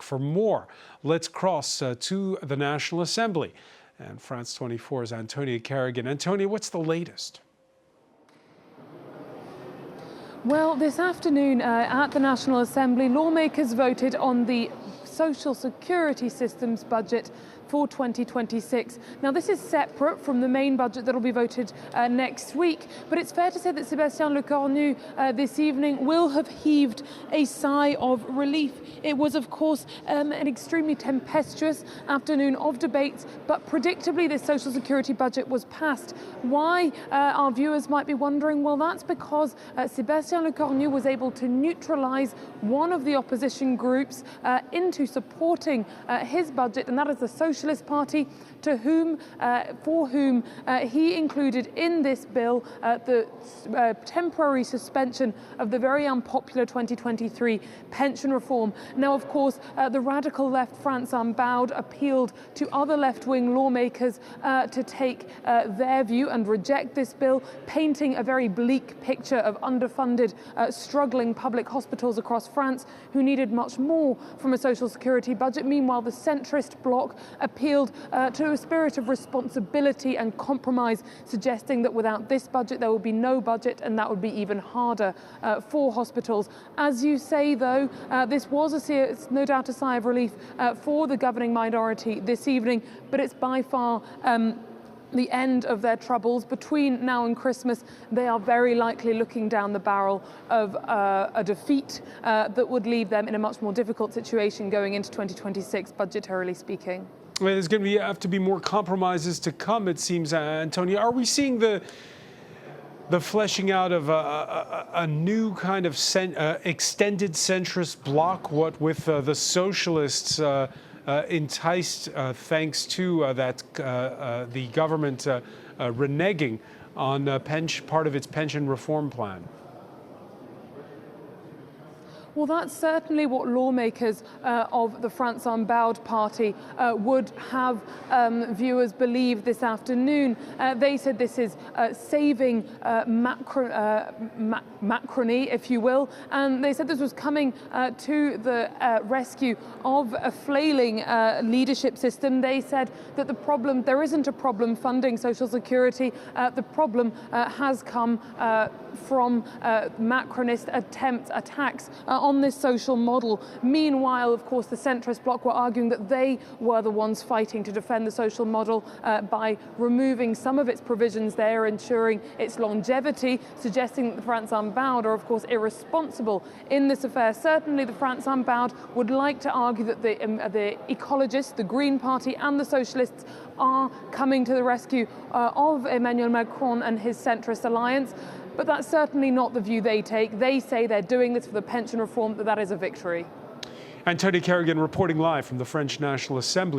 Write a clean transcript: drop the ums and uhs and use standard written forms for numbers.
For more, let's cross to the National Assembly. And France 24's Antonia Kerrigan. Antonia, what's the latest? Well, this afternoon at the National Assembly, lawmakers voted on the social security system's budget for 2026. Now, this is separate from the main budget that will be voted next week, but it's fair to say that Sébastien Lecornu this evening will have heaved a sigh of relief. It was, of course, an extremely tempestuous afternoon of debates, but predictably this social security budget was passed. Why? Our viewers might be wondering, well, that's because Sébastien Lecornu was able to neutralise one of the opposition groups into supporting his budget, and that is the Socialist Party, for whom he included in this bill the temporary suspension of the very unpopular 2023 pension reform. Now, of course, the radical left France Unbowed appealed to other left-wing lawmakers to take their view and reject this bill, painting a very bleak picture of underfunded, struggling public hospitals across France who needed much more from a social security budget. Meanwhile, the centrist bloc appealed to a spirit of responsibility and compromise, suggesting that without this budget there would be no budget, and that would be even harder for hospitals. As you say, though, this was no doubt a sigh of relief for the governing minority this evening, but it's by far the end of their troubles. Between now and Christmas, they are very likely looking down the barrel of a defeat that would leave them in a much more difficult situation going into 2026, budgetarily speaking. Well, there's going to have to be more compromises to come, it seems, Antonia. Are we seeing the fleshing out of a new kind of extended centrist bloc, what with the socialists enticed thanks to the government reneging on part of its pension reform plan? Well, that's certainly what lawmakers of the France Unbowed party would have viewers believe this afternoon. They said this is saving Macrony, if you will, and they said this was coming to the rescue of a flailing leadership system. They said that there isn't a problem funding social security. The problem has come from Macronist attacks on this social model. Meanwhile, of course, the centrist bloc were arguing that they were the ones fighting to defend the social model by removing some of its provisions there, ensuring its longevity, suggesting that the France Unbowed are, of course, irresponsible in this affair. Certainly, the France Unbowed would like to argue that the ecologists, the Green Party and the socialists are coming to the rescue of Emmanuel Macron and his centrist alliance. But that's certainly not the view they take. They say they're doing this for the pension reform, that is a victory. Antonia Kerrigan reporting live from the French National Assembly.